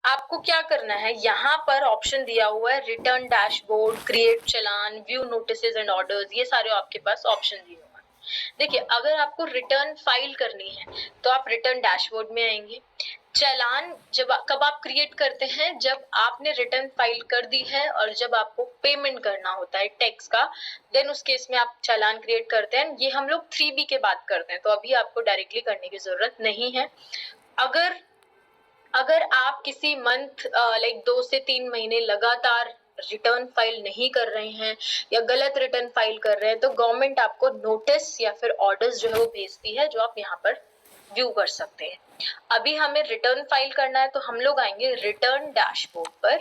आपको क्या करना है, यहाँ पर ऑप्शन दिया हुआ है return dashboard, create challan, view notices and orders, ये सारे आपके पास ऑप्शन दिए हुए हैं। देखिए, अगर आपको रिटर्न फाइल करनी है तो आप रिटर्न डैशबोर्ड में आएंगे। चालान कब आप क्रिएट करते हैं, जब आपने रिटर्न फाइल कर दी है और जब आपको पेमेंट करना होता है टैक्स का, देन उस केस में आप चालान क्रिएट करते हैं। ये हम लोग 3B के बात करते हैं, तो अभी आपको डायरेक्टली करने की जरूरत नहीं है। अगर आप किसी मंथ लाइक 2 से 3 महीने लगातार रिटर्न फाइल नहीं कर रहे हैं या गलत रिटर्न फाइल कर रहे हैं, तो गवर्नमेंट आपको नोटिस या फिर ऑर्डर्स जो है वो भेजती है, जो आप यहाँ पर व्यू कर सकते हैं। अभी हमें रिटर्न फाइल करना है, तो हम लोग आएंगे रिटर्न डैशबोर्ड पर।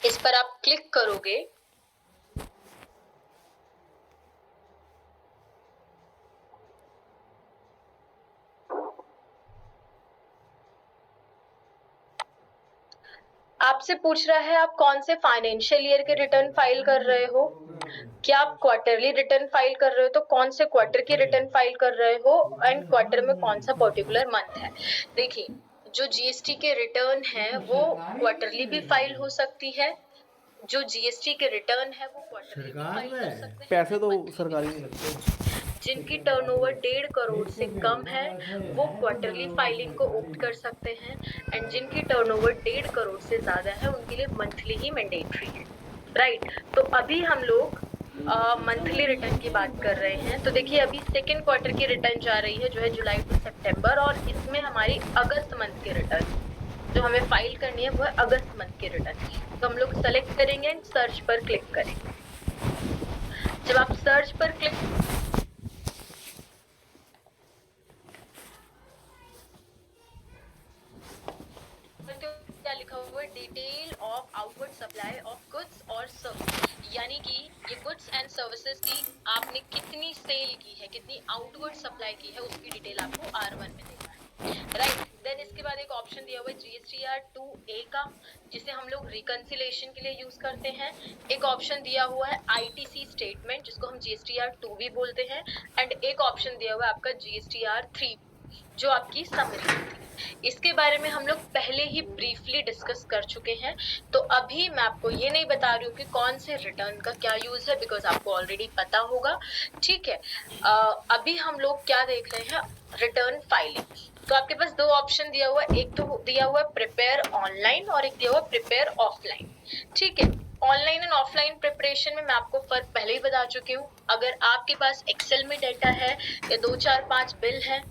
इस पर आप क्लिक करोगे, आपसे पूछ रहा है आप कौन से फाइनेंशियल ईयर के रिटर्न फाइल कर रहे हो। क्या आप क्वार्टरली रिटर्न फाइल कर रहे हो, तो कौन से क्वार्टर की रिटर्न फाइल कर रहे हो, एंड क्वार्टर में कौन सा पर्टिकुलर मंथ है। देखिए, जो जीएसटी के रिटर्न है वो क्वार्टरली भी फाइल हो सकती है, जो जीएसटी के रिटर्न है वो क्वार्टरली भी फाइल कर सकते हैं, पैसे तो monthly भी सरकारी कर नहीं सकते लगते। हैं। जिनकी टर्नओवर 1.5 करोड़ से कम है वो क्वार्टरली फाइलिंग को ऑप्ट कर सकते हैं, एंड जिनकी टर्नओवर 1.5 करोड़ से ज्यादा है उनके लिए मंथली ही मैंडेटरी है, राइट। तो अभी हम लोग मंथली रिटर्न की बात कर रहे हैं। तो देखिए, अभी सेकेंड क्वार्टर की रिटर्न जा रही है, जो है जुलाई टू सितंबर, और इसमें हमारी अगस्त मंथ की रिटर्न जो हमें फाइल करनी है वो है अगस्त मंथ की रिटर्न। तो हम लोग सेलेक्ट करेंगे एंड सर्च पर क्लिक करेंगे। जब आप सर्च पर क्लिक, क्या लिखा हुआ है, detail of outward supply of goods और सर्विस, यानी कि ये गुड्स एंड सर्विसेज की आपने कितनी सेल की है, कितनी आउटवर्ड सप्लाई की है, उसकी डिटेल आपको R1 में देना है, राइट। देन इसके बाद एक ऑप्शन दिया हुआ है GSTR 2A का, जिसे हम लोग रिकंसिलेशन के लिए यूज करते हैं। एक ऑप्शन दिया हुआ है ITC स्टेटमेंट, जिसको हम GSTR 2 भी बोलते हैं, एंड एक ऑप्शन दिया हुआ है आपका GSTR 3, जो आपकी समरी होती है। इसके बारे में हम लोग पहले ही ब्रीफली डिस्कस कर चुके हैं, तो अभी मैं आपको ये नहीं बता रही हूँ कि कौन से रिटर्न का क्या यूज है, बिकॉज आपको ऑलरेडी पता होगा, ठीक है। अभी हम लोग क्या देख रहे हैं, रिटर्न फाइलिंग। तो आपके पास दो ऑप्शन दिया हुआ है, एक तो दिया हुआ है प्रिपेयर ऑनलाइन और एक दिया हुआ है प्रिपेयर ऑफलाइन, ठीक है। ऑनलाइन एंड ऑफलाइन प्रिपरेशन में मैं आपको फर्क पहले ही बता चुकी हूँ। अगर आपके पास एक्सेल में डाटा है या 2 4 5 बिल है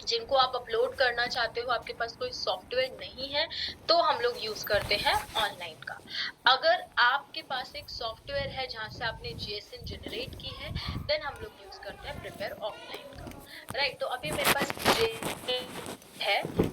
जिनको आप अपलोड करना चाहते हो, आपके पास कोई सॉफ्टवेयर नहीं है, तो हम लोग यूज करते हैं ऑनलाइन का। अगर आपके पास एक सॉफ्टवेयर है जहां से आपने जीएसएन जनरेट की है, देन हम लोग यूज करते हैं प्रिपेयर ऑफलाइन का, राइट। तो अभी मेरे पास है,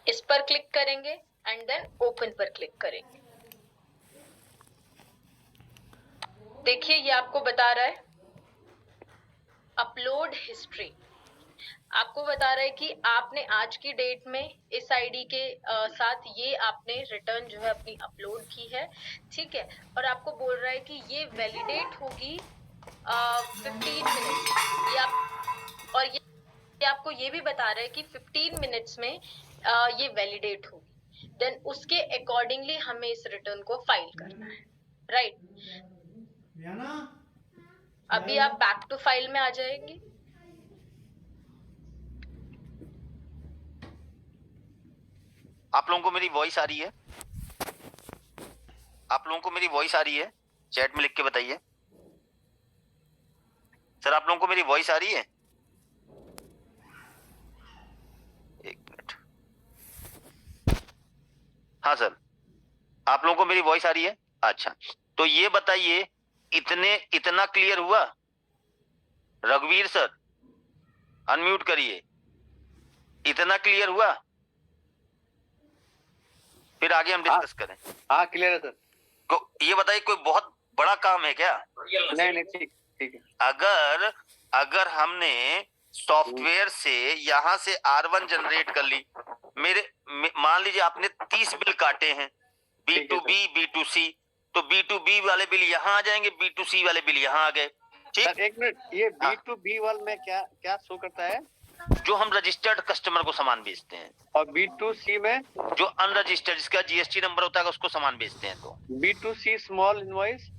इस पर क्लिक करेंगे एंड देन ओपन पर क्लिक करेंगे। देखिए, ये आपको बता रहा है अपलोड हिस्ट्री, आपको बता रहा है कि आपने आज की डेट में इस आईडी के साथ ये आपने रिटर्न जो है अपनी अपलोड की है, ठीक है। और आपको बोल रहा है कि ये वैलिडेट होगी 15 मिनट्स, ये आप, और ये आपको ये भी बता रहा है कि 15 मिनट्स में ये वैलिडेट होगी, देन उसके अकॉर्डिंगली हमें इस रिटर्न को फाइल करना है, राइट। अभी आप बैक टू फाइल में आ जाएंगे। आप लोगों को मेरी वॉइस आ रही है? आप लोगों को मेरी वॉइस आ रही है? चैट में लिख के बताइए सर, आप लोगों को मेरी वॉइस आ रही है? एक मिनट। हाँ सर, आप लोगों को मेरी वॉइस आ रही है? अच्छा, तो ये बताइए, इतना क्लियर हुआ? रघुवीर सर अनम्यूट करिए। इतना क्लियर हुआ? फिर आगे हम डिस्कस करें। हाँ क्लियर है सर। ये बताइए, कोई बहुत बड़ा काम है क्या? नहीं नहीं, ठीक ठीक है। अगर अगर हमने सॉफ्टवेयर से यहाँ से R1 जनरेट कर ली, मान लीजिए आपने 30 बिल काटे हैं, B2B B2C, तो B2B वाले बिल यहाँ आ जाएंगे, B2C वाले बिल यहाँ आ गए। ठीक, सर एक मिनट, ये B2B वाले में क्या क्या शो करता है? जो हम रजिस्टर्ड कस्टमर को सामान बेचते हैं, और B2C में जो अनरजिस्टर्ड, जिसका GST नंबर होता है, उसको सामान बेचते हैं। तो B2C स्मॉल इनवॉइस,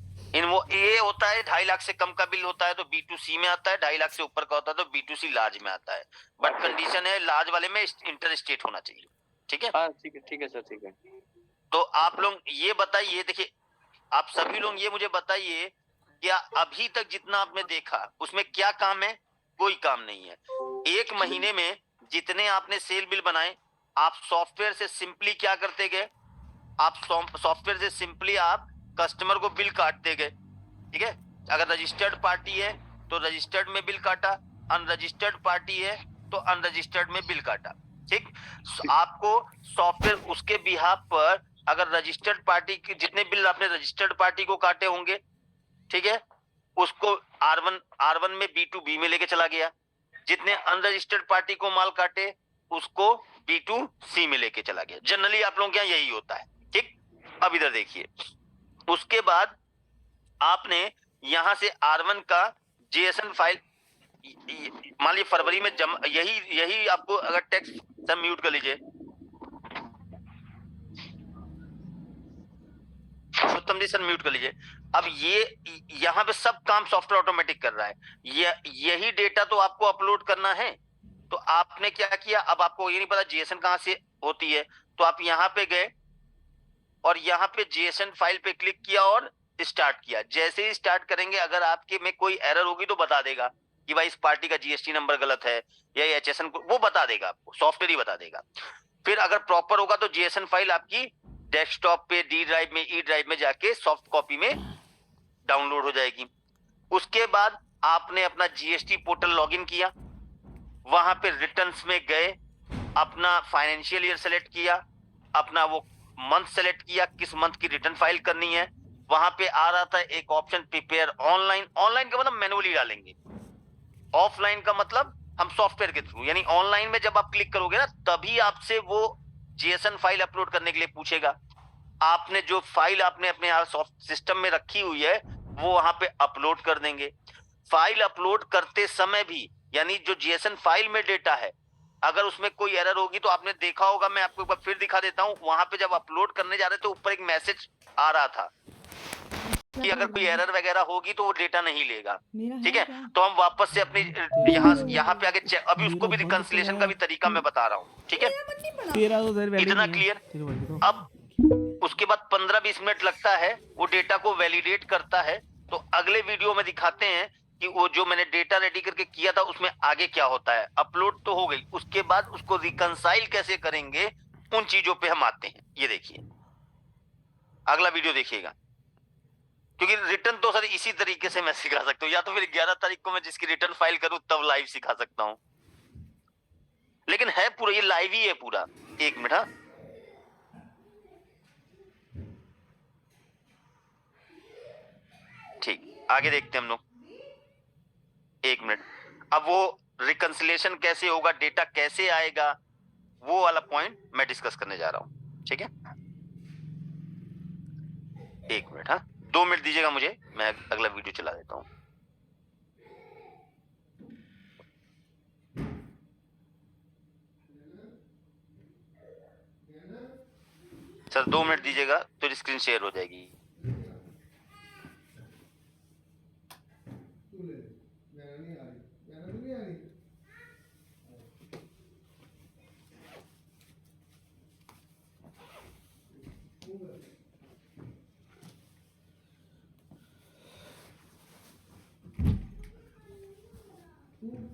वो ये होता है 2.5 लाख से कम का बिल होता है तो B2C में आता है, 2.5 लाख से ऊपर का होता है तो B2C लार्ज में आता है। बट कंडीशन है लार्ज वाले में इंटर स्टेट होना चाहिए। ठीक है, हाँ ठीक है सर, ठीक है। तो आप लोग ये बताइए, देखिए आप सभी लोग ये मुझे बताइए, क्या अभी तक जितना आपने देखा उसमें क्या काम है? कोई काम नहीं है। एक महीने में जितने आपने सेल बिल बनाए, आप सॉफ्टवेयर से सिंपली क्या करते गए? आप सॉफ्टवेयर से सिंपली आप कस्टमर को बिल काटते गए। ठीक है, अगर रजिस्टर्ड पार्टी है तो रजिस्टर्ड में बिल काटा, अनरजिस्टर्ड पार्टी है तो अनरजिस्टर्ड में बिल काटा। ठीक, आपको सॉफ्टवेयर उसके बिहाफ पर, अगर रजिस्टर्ड पार्टी के जितने बिल आपने रजिस्टर्ड पार्टी को काटे होंगे, ठीक है, उसको R1 में B2B में लेके चला गया। जितने अनरजिस्टर्ड पार्टी को माल काटे उसको B2C में लेके चला गया। जनरली आप लोगों के यहाँ यही होता है। ठीक, अब इधर देखिए, उसके बाद आपने यहां से R1 का JSON फाइल, मान लीजिए फरवरी में यही आपको, अगर टेक्स्ट सब म्यूट कर लीजिए, उत्तम जी सर म्यूट कर लीजिए। अब ये यहाँ पे सब काम सॉफ्टवेयर ऑटोमेटिक कर रहा है। यही डेटा तो आपको अपलोड करना है, तो आपने क्या किया? अब आपको ये नहीं पता JSON कहां से होती है, तो आप यहाँ पे गए और यहाँ पे JSON फाइल पे क्लिक किया और स्टार्ट किया। जैसे ही स्टार्ट करेंगे, अगर आपके में कोई एरर होगी तो बता देगा कि भाई इस पार्टी का GST नंबर गलत है या HSN, वो बता देगा आपको, सॉफ्टवेयर ही बता देगा। फिर अगर प्रॉपर होगा तो JSON फाइल आपकी डेस्कटॉप पे D ड्राइव में, E ड्राइव में जाके सॉफ्ट कॉपी में डाउनलोड हो जाएगी। उसके बाद आपने अपना GST पोर्टल लॉगिन किया, वहां पे रिटर्न्स में गए, अपना फाइनेंशियल ईयर सेलेक्ट किया, अपना वो मंथ सेलेक्ट किया, किस मंथ की रिटर्न फाइल करनी है। वहां पे आ रहा था एक ऑप्शन प्रिपेयर ऑनलाइन। ऑनलाइन का मतलब मैनुअली डालेंगे, ऑफलाइन का मतलब हम सॉफ्टवेयर के थ्रू, यानी ऑनलाइन में जब आप क्लिक करोगे ना, तभी आपसे वो JSON फाइल अपलोड करने के लिए पूछेगा। आपने जो फाइल आपने अपने सॉफ्ट सिस्टम में रखी हुई है वो वहां पे अपलोड कर देंगे। फाइल अपलोड करते समय भी, यानी जो JSON फाइल में डेटा है, अगर उसमें कोई एरर होगी तो आपने देखा होगा, मैं आपको एक बार फिर दिखा देता हूं। वहां पे जब अपलोड करने जा रहे थे, ऊपर एक मैसेज आ रहा था कि अगर कोई एरर वगैरह होगी तो वो डेटा नहीं लेगा। ठीक है, तो हम वापस से अपनी यहाँ पे आगे चेक, अभी उसको भी रिकंसिलिएशन का भी तरीका मैं बता रहा हूँ। ठीक है, इतना क्लियर। अब उसके बाद 15-20 मिनट लगता है, वो डेटा को वैलिडेट करता है। तो अगले वीडियो में दिखाते हैं कि वो जो मैंने डेटा रेडी करके किया था उसमें आगे क्या होता है। अपलोड तो हो गई, उसके बाद उसको रिकंसाइल कैसे करेंगे, उन चीजों पे हम आते हैं। ये देखिए, अगला वीडियो देखिएगा, क्योंकि रिटर्न तो सर इसी तरीके से मैं सिखा सकता हूँ, या तो फिर 11 तारीख को मैं जिसकी रिटर्न फाइल करूं तब लाइव सिखा सकता हूं, लेकिन है पूरा, ये लाइव ही है पूरा। एक मिनट, हाँ ठीक, आगे देखते हैं हम लोग। एक मिनट, अब वो रिकंसिलिएशन कैसे होगा, डेटा कैसे आएगा, वो वाला पॉइंट मैं डिस्कस करने जा रहा हूं। ठीक है, एक मिनट, हाँ 2 मिनट दीजिएगा मुझे, मैं अगला वीडियो चला देता हूं। सर 2 मिनट दीजिएगा तो स्क्रीन शेयर हो जाएगी।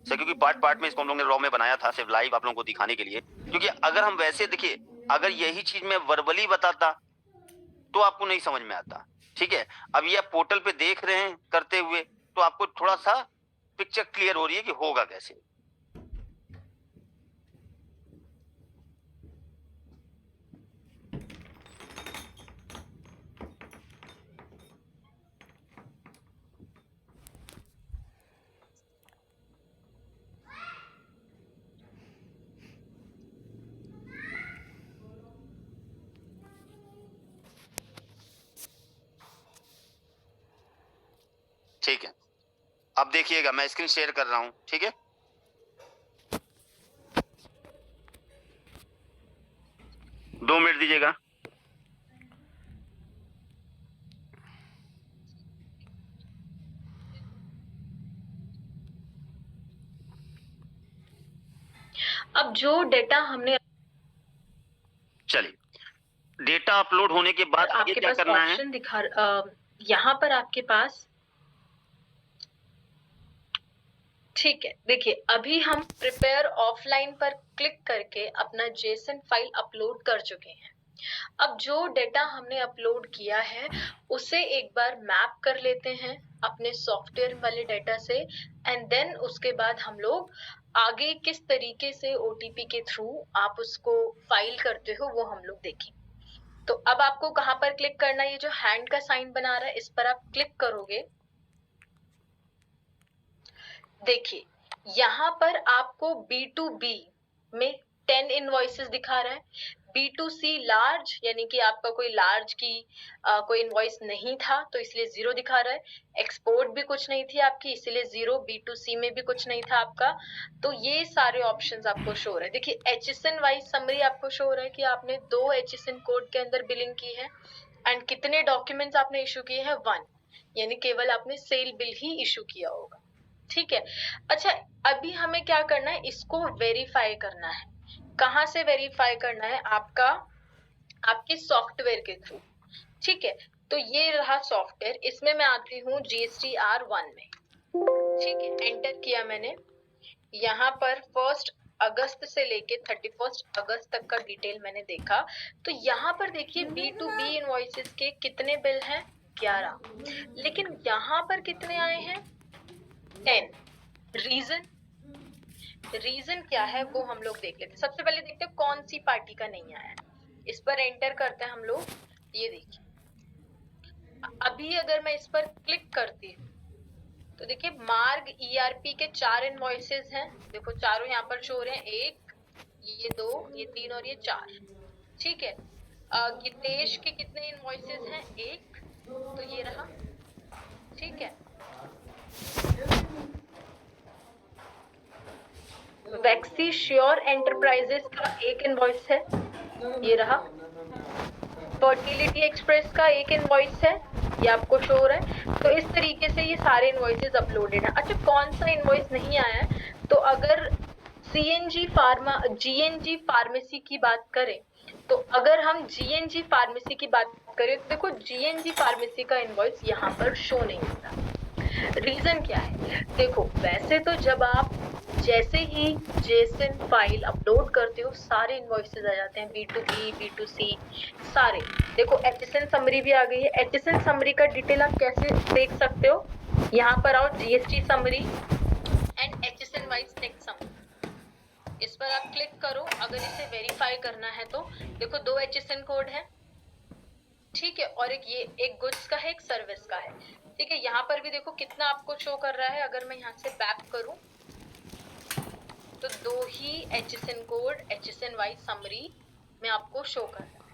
सर क्योंकि पार्ट पार्ट में इसको हम लोग ने रॉ में बनाया था, सिर्फ लाइव आप लोगों को दिखाने के लिए। क्योंकि अगर हम वैसे देखिए, अगर यही चीज मैं वर्बली बताता तो आपको नहीं समझ में आता। ठीक है, अब ये पोर्टल पे देख रहे हैं करते हुए, तो आपको थोड़ा सा पिक्चर क्लियर हो रही है कि होगा कैसे। ठीक है, अब देखिएगा मैं स्क्रीन शेयर कर रहा हूं, ठीक है। दो मिनट दीजिएगा। अब जो डेटा हमने, चलिए, डेटा अपलोड होने के बाद आगे आपके क्या पास करना है? ऑप्शन दिखा, यहाँ पर आपके पास, ठीक है, देखिए अभी हम प्रिपेयर ऑफलाइन पर क्लिक करके अपना जेसन फाइल अपलोड कर चुके हैं। अब जो डेटा हमने अपलोड किया है उसे एक बार मैप कर लेते हैं अपने सॉफ्टवेयर वाले डेटा से, एंड देन उसके बाद हम लोग आगे किस तरीके से ओटीपी के थ्रू आप उसको फाइल करते हो वो हम लोग देखेंगे। तो अब आपको कहाँ पर क्लिक करना है? ये जो हैंड का साइन बना रहा है इस पर आप क्लिक करोगे। देखिए यहाँ पर आपको B2B में 10 इनवॉइसेस दिखा रहा है, B2C लार्ज यानी कि आपका कोई लार्ज की कोई इनवॉइस नहीं था तो इसलिए 0 दिखा रहा है, एक्सपोर्ट भी कुछ नहीं थी आपकी इसलिए 0, B2C में भी कुछ नहीं था आपका, तो ये सारे ऑप्शंस आपको शो हो रहे हैं। देखिए HSN वाइज समरी आपको शो हो रहा है कि आपने 2 HSN कोड के अंदर बिलिंग की है, एंड कितने डॉक्यूमेंट्स आपने इशू किए हैं? 1, यानी केवल आपने सेल बिल ही इशू किया होगा, ठीक है। अच्छा, अभी हमें क्या करना है? इसको वेरीफाई करना है। कहाँ से वेरीफाई करना है? आपके सॉफ्टवेयर के थ्रू, ठीक है। तो ये रहा सॉफ्टवेयर, इसमें मैं आती हूँ GSTR1 में, ठीक है। एंटर किया मैंने, यहाँ पर 1 अगस्त से लेके 31 अगस्त तक का डिटेल मैंने देखा, तो यहाँ पर देखिए B2B इनवॉइसेस के कितने बिल हैं? 11, लेकिन यहाँ पर कितने आए हैं? 10। रीजन क्या है वो हम लोग देख लेते हैं। सबसे पहले देखते हैं कौन सी पार्टी का नहीं आया है, इस पर एंटर करते हैं हम लोग। ये देखिए अभी अगर मैं इस पर क्लिक करती हूँ तो देखिए मार्ग ERP के 4 इनवॉइसेस हैं, देखो चारों यहाँ पर शो हो रहे हैं, 1, ये 2, ये 3 और ये 4, ठीक है। गितेश के कितने इनवॉइसेस हैं? 1, तो ये रहा, ठीक है। वैक्सी श्योर एंटरप्राइजेस का 1 इनवॉइस है, ये रहा। फर्टिलिटी एक्सप्रेस का 1 इनवॉइस है, ये आपको शो हो रहा है। तो इस तरीके से ये सारे इनवॉइसेस अपलोडेड हैं। अच्छा, कौन सा इनवॉइस नहीं आया है? तो अगर GNG फार्मेसी की बात करें, तो अगर हम GNG फार्मेसी की बात करें तो देखो GNG फार्मेसी का इनवॉइस यहाँ पर शो नहीं होता। रीजन क्या है? देखो वैसे तो जब आप जैसे ही जेसन फाइल अपलोड करते हो सारे इनवॉइसेस आ जाते हैं, B2B, B2C सारे। देखो HSN समरी भी आ गई है। HSN समरी का डिटेल आप कैसे देख सकते हो? यहाँ पर आओ, GST summary and HSN wise text summary, इस पर आप क्लिक करो। अगर इसे वेरीफाई करना है तो देखो 2 HSN कोड है, ठीक है, और एक गुड्स का है, एक सर्विस का है, ठीक है। यहाँ पर भी देखो कितना आपको शो कर रहा है। अगर मैं यहाँ से बैक करूं तो 2 ही HSN code HSN wise summary में आपको शो कर रहा है,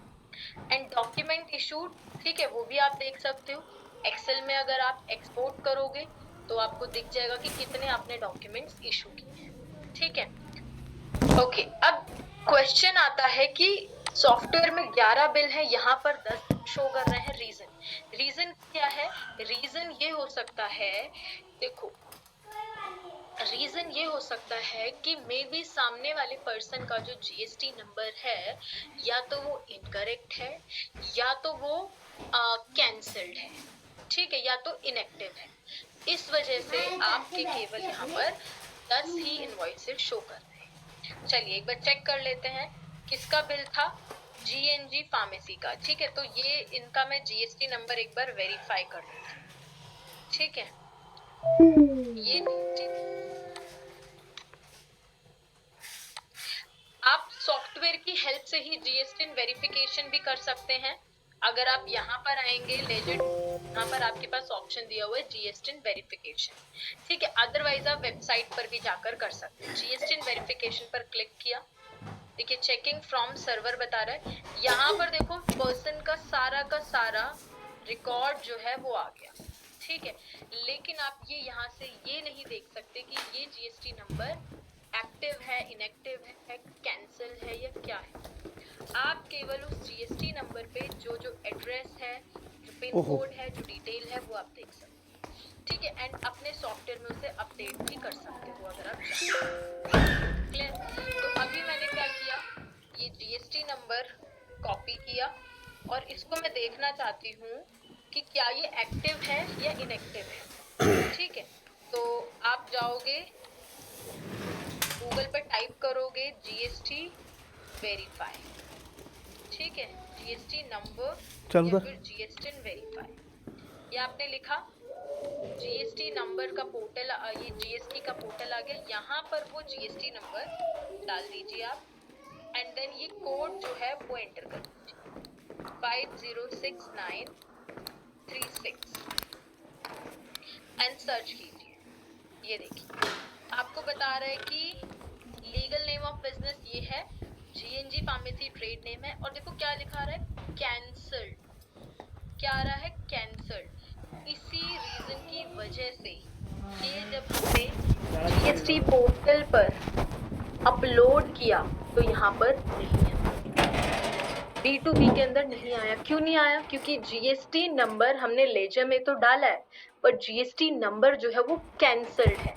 एंड डॉक्यूमेंट इशूड, ठीक है, वो भी आप देख सकते हो। एक्सेल में अगर आप एक्सपोर्ट करोगे तो आपको दिख जाएगा कि कितने आपने डॉक्यूमेंट्स इशू किए हैं, ठीक है। ओके, अब क्वेश्चन आता है कि सॉफ्टवेयर में 11 बिल है, यहाँ पर 10 शो कर रहे हैं। रीजन क्या है? रीजन ये हो सकता है, देखो रीजन ये हो सकता है कि मे बी सामने वाले पर्सन का जो GST नंबर है या तो वो इनकरेक्ट है या तो वो कैंसल्ड है, ठीक है, या तो इनएक्टिव है। इस वजह से आपके केवल यहाँ पर 10 ही इनवॉइसेस शो कर रहे हैं। चलिए एक बार चेक कर लेते हैं किसका बिल था? GNG फार्मेसी का, ठीक है। तो ये इनका मैं GST नंबर एक बार वेरीफाई कर लेती हूँ, ठीक है। ये आप सॉफ्टवेयर की हेल्प से ही GST वेरिफिकेशन भी कर सकते हैं। अगर आप यहाँ पर आएंगे लेजेंड, यहाँ पर आपके पास ऑप्शन दिया हुआ है GST वेरिफिकेशन, ठीक है। अदरवाइज आप वेबसाइट पर भी जाकर कर सकते हैं। GST वेरिफिकेशन पर क्लिक किया, देखिए चेकिंग फ्रॉम सर्वर बता रहा है। यहाँ पर देखो पर्सन का सारा रिकॉर्ड जो है वो आ गया, ठीक है, लेकिन आप ये यहाँ से ये नहीं देख सकते कि ये जीएसटी नंबर एक्टिव है, इनएक्टिव है, कैंसिल है या क्या है। आप केवल उस जीएसटी नंबर पे जो एड्रेस है, जो पिन कोड है, जो डिटेल है, वो आप देख सकते हैं। ठीक है, एंड अपने सॉफ्टवेयर में उसे अपडेट भी कर सकते हो अगर आप चाहें। क्लियर? तो अभी मैंने क्या किया, ये जीएसटी नंबर कॉपी किया और इसको मैं देखना चाहती हूँ कि क्या ये एक्टिव है या इनएक्टिव है। ठीक है, तो आप जाओगे गूगल पर टाइप करोगे जीएसटी वेरीफाई। ठीक है, जीएसटी नंबर या फिर जीएसटी वेरीफाई, ये आपने लिखा। जीएसटी नंबर का पोर्टल, ये जीएसटी का पोर्टल आ गया। यहाँ पर वो जीएसटी नंबर डाल दीजिए आप एंड देन ये कोड जो है वो एंटर कर दीजिए 506936 एंड सर्च कीजिए। ये देखिए आपको बता रहा है कि लीगल नेम ऑफ बिजनेस ये है, जीएनजी फार्मेसी ट्रेड नेम है, और देखो क्या लिखा रहा है, कैंसल्ड। क्या आ रहा है, कैंसल्ड। इसी रीजन की वजह से ये जब हमने जीएसटी पोर्टल पर अपलोड किया तो यहाँ पर नहीं है, B2B के अंदर नहीं आया। क्यों नहीं आया? क्योंकि जीएसटी नंबर हमने लेजर में तो डाला है पर जीएसटी नंबर जो है वो कैंसल्ड है,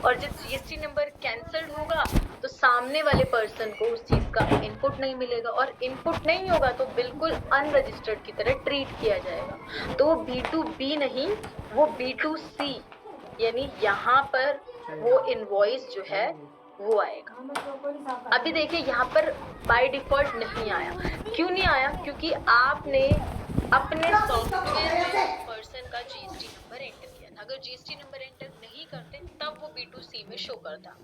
और जब जीएसटी नंबर कैंसल्ड होगा तो सामने वाले पर्सन को उस चीज का इनपुट नहीं मिलेगा, और इनपुट नहीं होगा तो बिल्कुल अनरजिस्टर्ड की तरह ट्रीट किया जाएगा। तो वो B2B नहीं, वो B2C, यानी यहाँ पर वो इनवॉइस जो है वो आएगा। अभी देखिए यहाँ पर बाय डिफॉल्ट नहीं आया। क्यों नहीं आया? क्योंकि आपने अपने सॉफ्टवेयर में पर्सन का जीएसटी नंबर एंटर किया था। अगर जीएसटी नंबर एंटर नहीं करते तब वो B2C में शो करता।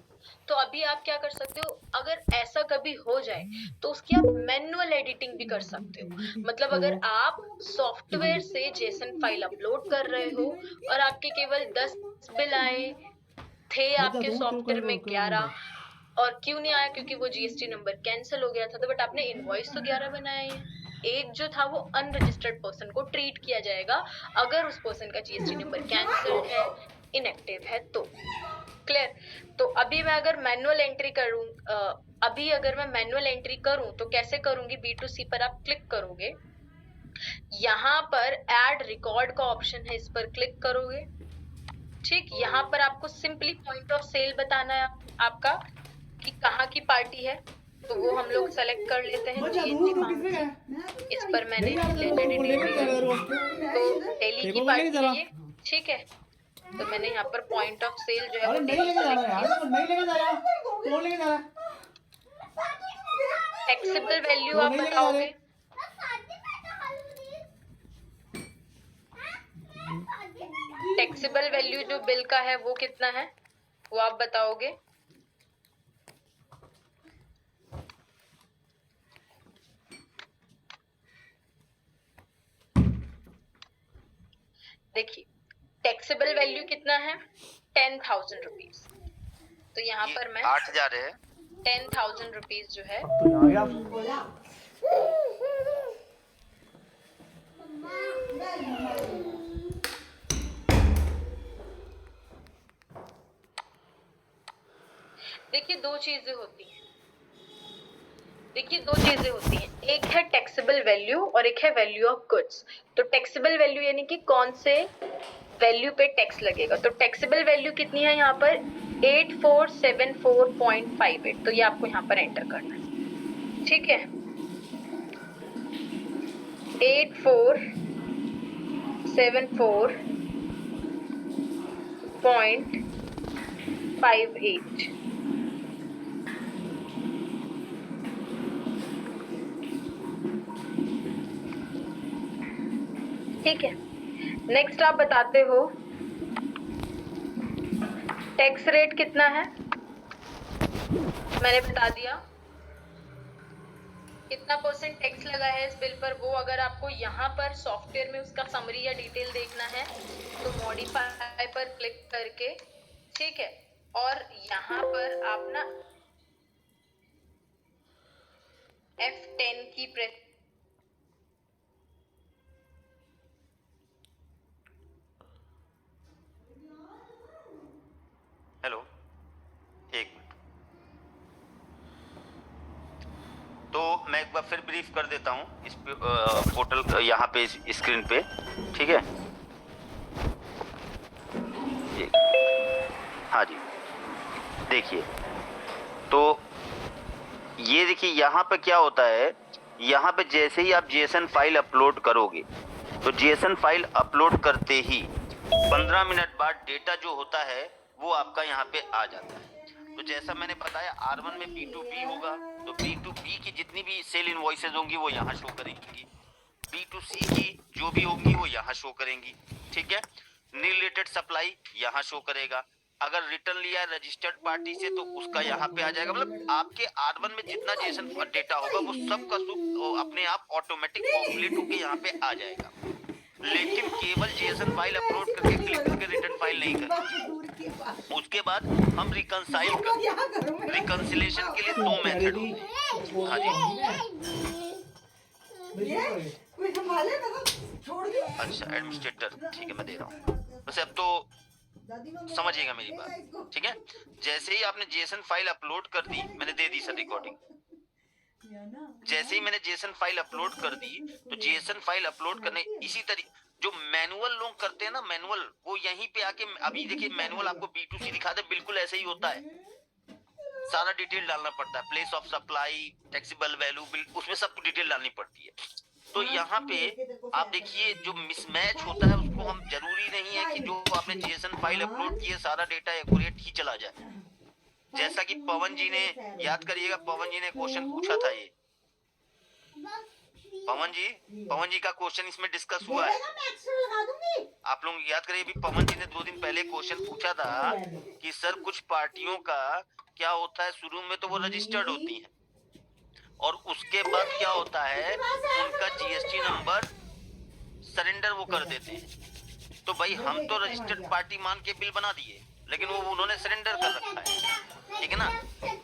तो अभी आप क्या कर सकते हो, अगर ऐसा कभी हो जाए तो उसकी आप मैनुअल एडिटिंग भी कर सकते हो। मतलब अगर आप सॉफ्टवेयर से जेसन फाइल अपलोड कर रहे हो और आपके केवल 10 बिल आए थे आपके सॉफ्टवेयर में 11, और क्यों नहीं आया? क्योंकि वो जीएसटी नंबर कैंसिल हो गया था। तो बट आपने इनवॉइस तो 11 बनाया है, एक जो था वो अनरजिस्टर्ड पर्सन को ट्रीट किया जाएगा अगर उस पर्सन का जीएसटी नंबर कैंसिल्ड है, इनएक्टिव है तो। क्लियर? तो अभी मैं अगर मैनुअल एंट्री करूं, अभी अगर मैं मैनुअल एंट्री करूं तो कैसे करूंगी? B2C पर आप क्लिक करोगे, यहाँ पर ऐड रिकॉर्ड का ऑप्शन है, इस पर क्लिक करोगे। ठीक, यहाँ पर आपको सिंपली पॉइंट ऑफ सेल बताना है आपका कि कहाँ की पार्टी है, तो वो हम लोग सेलेक्ट कर लेते हैं जीएनजी फार्मेसी। इस पर मैंने लेजर डिटेल दिया तो दिल्ली की पार्टी है ये। ठीक है, तो मैंने यहाँ पर पॉइंट ऑफ सेल जो है वो दिल्ली सेलेक्ट किया। टैक्सेबल वैल्यू आप बताओगे, टैक्सेबल वैल्यू जो बिल का है वो कितना है वो आप बताओगे। देखिए टैक्सेबल वैल्यू कितना है, 10,000 रुपीज। तो यहाँ पर मैं 8,000 है, 10,000 रुपीज जो है देखिए दो चीजें होती हैं, एक है टैक्सेबल वैल्यू और एक है वैल्यू ऑफ गुड्स। तो टैक्सेबल वैल्यू यानी कि कौन से वैल्यू पे टैक्स लगेगा। तो टैक्सेबल वैल्यू कितनी है यहाँ पर, 8474.58। तो ये आपको यहाँ पर एंटर करना है। ठीक है, 8474.58। ठीक है, नेक्स्ट आप बताते हो टैक्स रेट कितना है, मैंने बता दिया। कितना परसेंट टैक्स लगा है इस बिल पर, वो अगर आपको यहाँ पर सॉफ्टवेयर में उसका समरी या डिटेल देखना है तो मॉडिफाई पर क्लिक करके, ठीक है, और यहाँ पर आप ना F10 की प्रेस ब्रीफ कर देता हूँ इस पोर्टल यहाँ पे स्क्रीन पे, ठीक है। हाँ जी, देखिए तो ये देखिए यहाँ पे क्या होता है, यहाँ पे जैसे ही आप जेएसएन फाइल अपलोड करोगे तो जेएसएन फाइल अपलोड करते ही 15 मिनट बाद डेटा जो होता है वो आपका यहाँ पे आ जाता है। तो जैसा मैंने बताया R1 में B2B होगा, तो B2B की जितनी भी सेल इनवॉइसेज होंगी वो यहाँ शो करेंगी, B2C की जो भी होंगी वो यहाँ शो करेंगी, ठीक है। रिलेटेड सप्लाई यहाँ शो करेगा। अगर रिटर्न लिया है रजिस्टर्ड पार्टी से तो उसका यहाँ पे आ जाएगा। मतलब आपके R1 में जितना जेसन डेटा होगा वो सब का सब अपने आप ऑटोमेटिक पॉपुलेट होके यहाँ पे आ जाएगा। लेकिन केवल जेसन फाइल अपलोड करके क्लिक करके रिटर्न फाइल नहीं करेंगे। उसके बाद हम रिकंसाइल कर, रिकंसिलेशन के लिए 2 मेथड होते हैं। हाँ जी, अच्छा एडमिनिस्ट्रेटर, ठीक है मैं दे रहा हूँ। वैसे अब तो समझिएगा मेरी बात, ठीक है। जैसे ही आपने जेसन फाइल अपलोड कर दी, मैंने दे दी सर रिकॉर्डिंग, जैसे ही मैंने जेसन फाइल अपलोड कर दी तो जेसन फाइल अपलोड करने इसी तरीके जो मैनुअल लोग करते हैं ना, मैनुअल वो यहीं पे आके, अभी देखिए मैनुअल आपको B2C दिखा दे, बिल्कुल ऐसे ही होता है। सारा डिटेल डालना पड़ता है, place of supply, taxable value, उसमें सब डिटेल डालनी पड़ती है। तो यहाँ पे आप देखिए जो मिसमैच होता है उसको हम, जरूरी नहीं है कि जो आपने जेसन फाइल अपलोड किए सारा डेटा एक्यूरेट ही चला जाए। जैसा कि पवन जी ने, याद करिएगा पवन जी ने क्वेश्चन पूछा था, ये पवन जी का क्वेश्चन इसमें डिस्कस हुआ है। आप लोग याद करिए, अभी पवन जी ने 2 दिन पहले क्वेश्चन पूछा था कि सर कुछ पार्टियों का क्या होता है, शुरू में तो वो रजिस्टर्ड होती हैं और उसके बाद क्या होता है उनका जीएसटी नंबर सरेंडर वो कर देते हैं। तो भाई हम तो रजिस्टर्ड पार्टी मान के बिल बना दिए, लेकिन वो उन्होंने सरेंडर कर रखा है, ठीक है ना।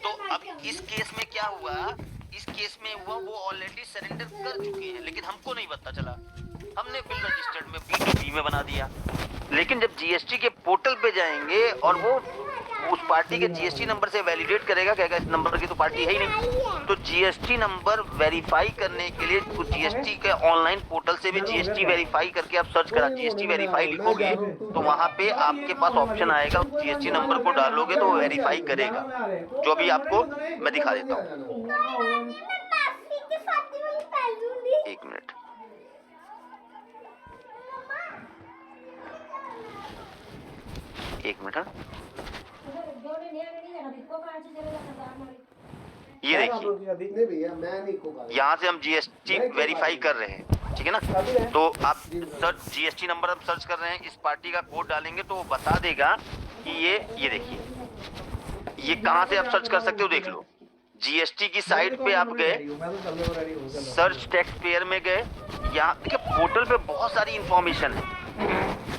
तो अब इस केस में क्या हुआ, इस केस में हुआ वो ऑलरेडी सरेंडर कर चुके हैं, लेकिन हमको नहीं पता चला, हमने बिल रजिस्टर्ड में B2B में बना दिया। लेकिन जब जीएसटी के पोर्टल पे जाएंगे और वो उस पार्टी के जीएसटी नंबर से वैलिडेट करेगा, कहेगा इस नंबर की तो पार्टी है ही नहीं, तो जीएसटी नंबर वेरीफाई करने के लिए उस जीएसटी के ऑनलाइन पोर्टल से भी जीएसटी वेरीफाई करके आप सर्च करा जीएसटी वेरीफाई लिखोगे तो वहां पे आपके पास ऑप्शन आएगा, जीएसटी नंबर को डालोगे तो वो वेरीफाई करेगा, जो भी आपको मैं दिखा देता हूँ। 1 मिनट, ये देखिए यहाँ से हम जीएसटी वेरीफाई कर रहे हैं, ठीक है ना। तो आप सर्च जीएसटी नंबर आप सर्च कर रहे हैं, इस पार्टी का कोड डालेंगे तो वो बता देगा कि ये देखिए ये कहाँ से आप सर्च कर सकते हो, देख लो। जीएसटी की साइट पे आप गए, सर्च टैक्स पेयर में गए, यहाँ देखिए पोर्टल पे बहुत सारी इंफॉर्मेशन है।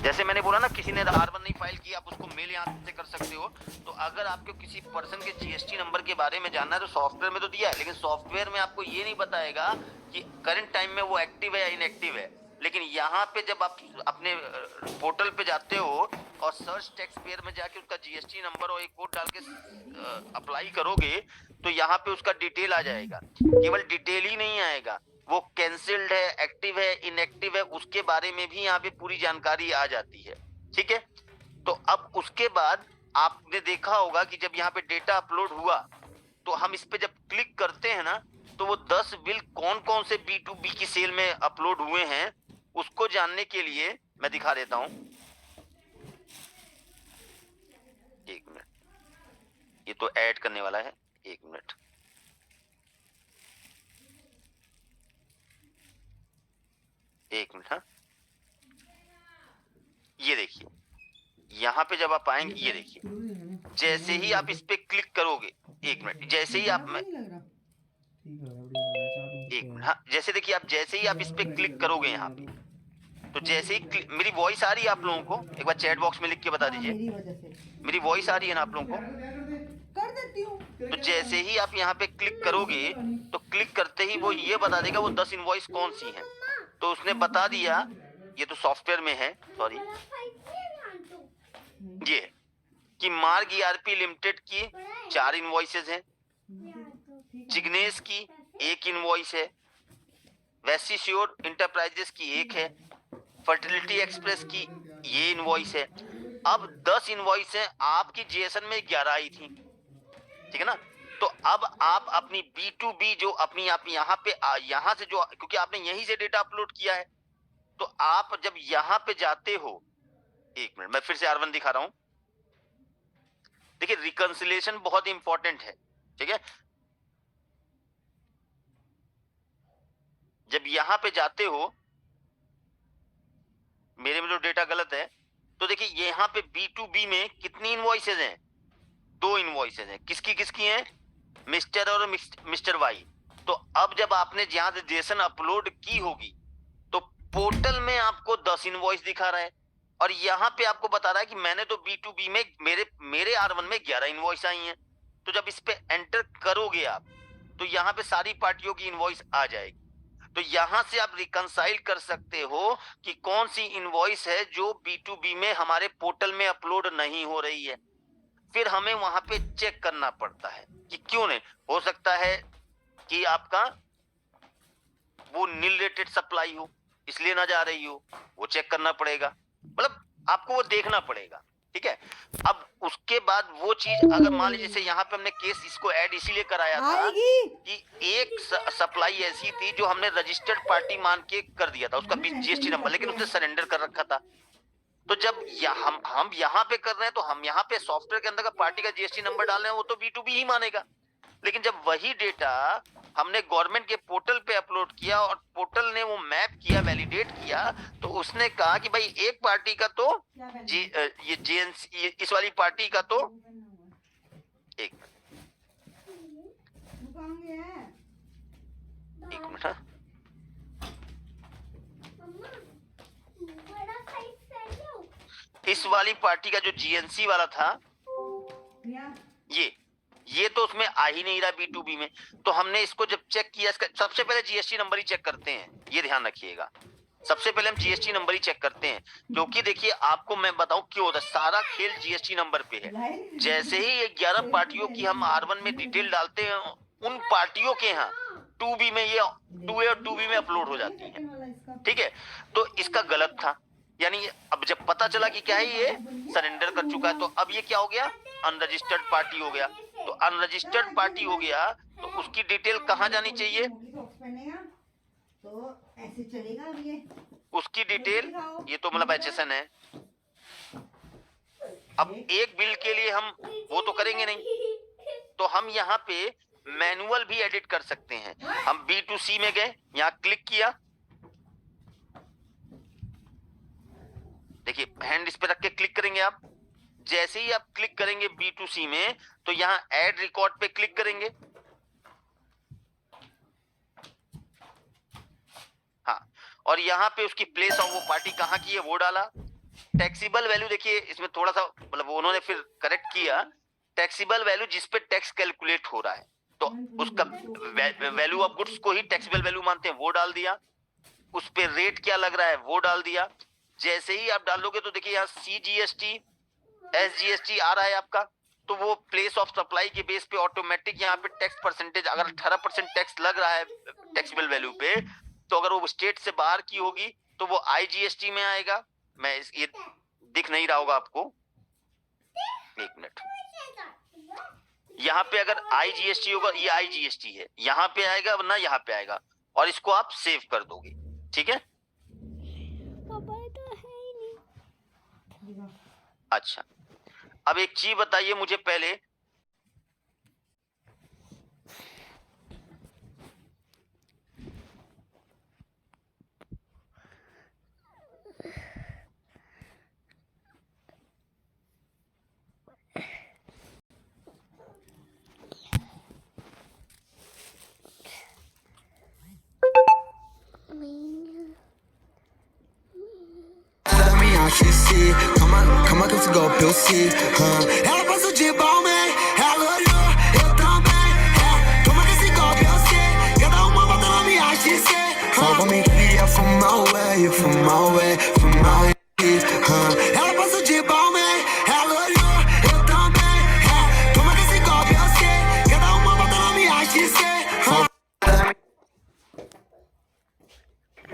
जैसे मैंने बोला ना, किसी ने R1 नहीं फाइल किया, आप उसको मेल यहाँ से कर सकते हो। तो अगर आपको किसी पर्सन के जीएसटी नंबर के बारे में जानना है तो सॉफ्टवेयर में तो दिया है, लेकिन सॉफ्टवेयर में आपको ये नहीं बताएगा कि करंट टाइम में वो एक्टिव है या इनएक्टिव है। लेकिन यहाँ पे जब आप अपने पोर्टल पे जाते हो और सर्च टैक्स पेयर में जाके उसका जीएसटी नंबर और एक कोड डाल के अप्लाई करोगे तो यहाँ पे उसका डिटेल आ जाएगा। केवल डिटेल ही नहीं आएगा, वो कैंसिल्ड है, एक्टिव है, इनएक्टिव है, उसके बारे में भी यहाँ पे पूरी जानकारी आ जाती है, ठीक है। तो अब उसके बाद आपने देखा होगा कि जब यहाँ पे डेटा अपलोड हुआ तो हम इस पे जब क्लिक करते हैं ना तो वो 10 बिल कौन कौन से B2B की सेल में अपलोड हुए हैं उसको जानने के लिए मैं दिखा देता हूं। 1 मिनट, ये तो ऐड करने वाला है, 1 मिनट। हाँ, ये देखिए यहाँ पे जब आप आएंगे, ये देखिए जैसे ही आप इस पे क्लिक करोगे, 1 मिनट, जैसे ही आप हाँ, जैसे देखिए आप जैसे ही आप इस पे क्लिक करोगे यहाँ पे, तो जैसे ही मेरी वॉइस आ रही है आप लोगों को, एक बार चैट बॉक्स में लिख के बता दीजिए मेरी वॉइस आ रही है ना आप लोगों को। कर देती हूँ। तो जैसे ही आप यहाँ पे क्लिक करोगे तो क्लिक करते ही वो ये बता देगा वो 10 इनवॉइस कौन सी हैं। तो उसने बता दिया, ये तो सॉफ्टवेयर में है, सॉरी, ये कि मार्ग ERP लिमिटेड की 4 इनवॉइसेज हैं, जिग्नेश की 1 इनवॉइस है, वेस्टी श्योर इंटरप्राइजेस की एक है, फर्टिलिटी एक्सप्रेस की ये इनवॉइस है। अब 10 इनवॉइस है, आपकी जीएसएन में 11 आई थी, ठीक है ना। तो अब आप अपनी B2B जो अपनी आप यहाँ पे यहाँ से जो, क्योंकि आपने यहीं से डेटा अपलोड किया है, तो आप जब यहाँ पे जाते हो, एक मिनट मैं फिर से R1 दिखा रहा हूं। देखिए रिकंसिलिएशन बहुत इंपॉर्टेंट है, ठीक है। जब यहां पे जाते हो, मेरे में जो डेटा गलत है, तो देखिए यहां पे B2B में कितनी इनवॉइसेज हैं? 2 इनवॉइसेज हैं। किसकी किसकी हैं? मिस्टर और मिस्टर वाई। तो अब जब आपने यहां से जेसन अपलोड की होगी, तो पोर्टल में आपको 10 इनवॉइस दिखा रहा है, और यहां पे आपको बता रहा है कि मैंने तो B2B में मेरे R1 में 11 इनवॉइस आई हैं। तो जब इस पे एंटर करोगे आप, तो यहाँ पे सारी पार्टियों की इनवॉइस आ जाएगी। तो यहां से आप रिकंसाइल कर सकते हो कि कौन सी इनवॉइस है जो B2B में हमारे पोर्टल में अपलोड नहीं हो रही है। फिर हमें वहां पे चेक करना पड़ता है कि क्यों नहीं हो सकता है कि आपका वो नील रेटेड सप्लाई हो, इसलिए ना जा रही हो, वो चेक करना पड़ेगा, मतलब आपको वो देखना पड़ेगा, ठीक है। अब उसके बाद वो चीज अगर मान लीजिए जैसे यहाँ पे हमने केस इसको ऐड इसीलिए कराया था कि एक सप्लाई ऐसी थी जो हमने रजिस्टर्ड पार्टी मान के कर दिया था, उसका जीएसटी नंबर, लेकिन उसने सरेंडर कर रखा था। तो जब हम यहाँ पे कर रहे हैं, तो हम यहाँ पे सॉफ्टवेयर के अंदर का पार्टी का जीएसटी नंबर डाल रहे हैं, वो तो B2B ही मानेगा। लेकिन जब वही डेटा हमने गवर्नमेंट के पोर्टल पे अपलोड किया और पोर्टल ने वो मैप किया, वैलिडेट किया, तो उसने कहा कि भाई एक पार्टी का तो ये जेएनसी, इस वाली पार्टी का तो एक मिनट, इस वाली पार्टी का जो जीएनसी वाला था, ये तो उसमें आ ही नहीं रहा B2B में। तो हमने इसको जब चेक किया, इसका सबसे पहले जीएसटी नंबर ही चेक करते हैं, ये ध्यान रखिएगा। सबसे पहले हम जीएसटी नंबर ही चेक करते हैं, क्योंकि देखिए आपको मैं बताऊं क्यों होता है, सारा खेल जीएसटी नंबर पे है। जैसे ही ये 11 पार्टियों की हम R1 में डिटेल डालते हैं, उन पार्टियों के यहाँ 2B में ये 2A और 2B में अपलोड हो जाती है, ठीक है। तो इसका गलत था, यानी अब जब पता चला कि क्या है ये सरेंडर कर चुका है, तो अब ये क्या हो गया, अनरजिस्टर्ड पार्टी हो गया। तो अनरजिस्टर्ड पार्टी हो गया, तो उसकी डिटेल कहाँ जानी चाहिए? तो ऐसे चलेगा अब ये उसकी डिटेल, ये तो मतलब HSN है। अब एक बिल के लिए हम वो तो करेंगे नहीं, तो हम यहाँ पे मैनुअल भी एडिट कर सकते हैं। हम B2C में गए, यहाँ क्लिक किया, देखिए हैंड इस पे रख के क्लिक करेंगे आप। जैसे ही आप क्लिक करेंगे B2C में, तो यहाँ ऐड रिकॉर्ड पे क्लिक करेंगे, हाँ, और यहाँ पे उसकी प्लेस ऑफ वो पार्टी कहाँ की है वो डाला। टैक्सेबल वैल्यू देखिए इसमें थोड़ा सा मतलब उन्होंने फिर करेक्ट किया, टैक्सेबल वैल्यू जिस पे टैक्स कैलकुलेट हो रहा है, तो उसका वैल्यू ऑफ गुड्स को ही टैक्सेबल वैल्यू मानते हैं, वो डाल दिया। उस पे रेट क्या लग रहा है वो डाल दिया। जैसे ही आप डालोगे तो देखिए यहाँ CGST SGST आ रहा है आपका, तो वो प्लेस ऑफ सप्लाई के बेस पे ऑटोमेटिक यहाँ पे टैक्स परसेंटेज, अगर 18% टैक्स लग रहा है टैक्सेबल वैल्यू पे, तो अगर वो स्टेट से बाहर की होगी तो वो IGST में आएगा। मैं ये दिख नहीं रहा होगा आपको, एक मिनट, यहाँ पे अगर IGST होगा, ये IGST है, यहाँ पे आएगा वरना यहाँ पे आएगा, और इसको आप सेव कर दोगे, ठीक है। अच्छा, अब एक चीज बताइए मुझे पहले, Calma que esse golpe eu sei, Ela passou de balmain, ela olhou, eu também, Toma que esse golpe eu sei, cada uma bota na minha XC, Fala pra mim que ia fumar away, fumar away, fumar away, Ela passou de balmain, ela olhou, eu também, Toma que esse golpe eu sei, cada uma bota na minha XC,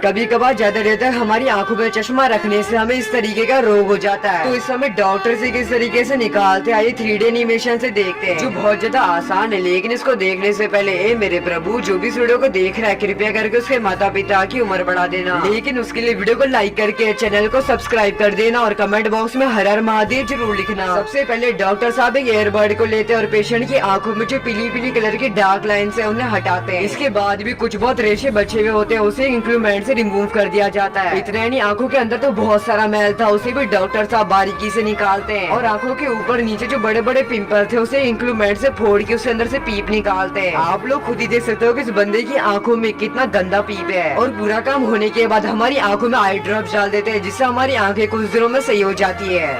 कभी कभार ज्यादा देर तक हमारी आंखों में चश्मा रखने से हमें इस तरीके का रोग हो जाता है, तो इस समय डॉक्टर से किस तरीके से निकालते हैं आइए 3D एनिमेशन से देखते हैं, जो बहुत ज्यादा आसान है। लेकिन इसको देखने से पहले ए मेरे प्रभु, जो भी इस वीडियो को देख रहा है कृपया करके उसके माता पिता की उम्र बढ़ा देना, लेकिन उसके लिए वीडियो को लाइक करके चैनल को सब्सक्राइब कर देना और कमेंट बॉक्स में हर हर महादेव जरूर लिखना। सबसे पहले डॉक्टर साहब एक एयरबड को लेते हैं और पेशेंट की आंखों में जो पीली पीली कलर की डार्क लाइन है उन्हें हटाते हैं। इसके बाद भी कुछ बहुत रेशे बचे हुए होते हैं, उसे इंस्ट्रूमेंट से रिमूव कर दिया जाता है। इतना नहीं, आंखों के अंदर तो बहुत सारा मैल था, उसे भी डॉक्टर साहब बारीकी से निकालते हैं और आंखों के ऊपर नीचे जो बड़े बड़े पिंपल थे उसे इंस्ट्रूमेंट से फोड़ के उसके अंदर से पीप निकालते हैं। आप लोग खुद ही देख सकते हो कि इस बंदे की आंखों में कितना गंदा पीप है। और पूरा काम होने के बाद हमारी आंखों में आई ड्रॉप डाल देते हैं, जिससे हमारी आंखें कुछ दिनों में सही हो जाती है।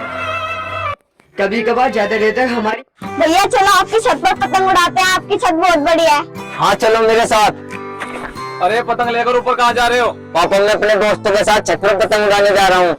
कभी कभार ज्यादा देर तक हमारी भैया चलो आपकी छत पर पतंग उड़ाते हैं, आपकी छत बहुत बड़ी है। हाँ चलो मेरे साथ। अरे पतंग लेकर ऊपर कहाँ जा रहे हो? पापा मैं अपने दोस्तों के साथ छत पर पतंग उड़ाने जा रहा हूँ।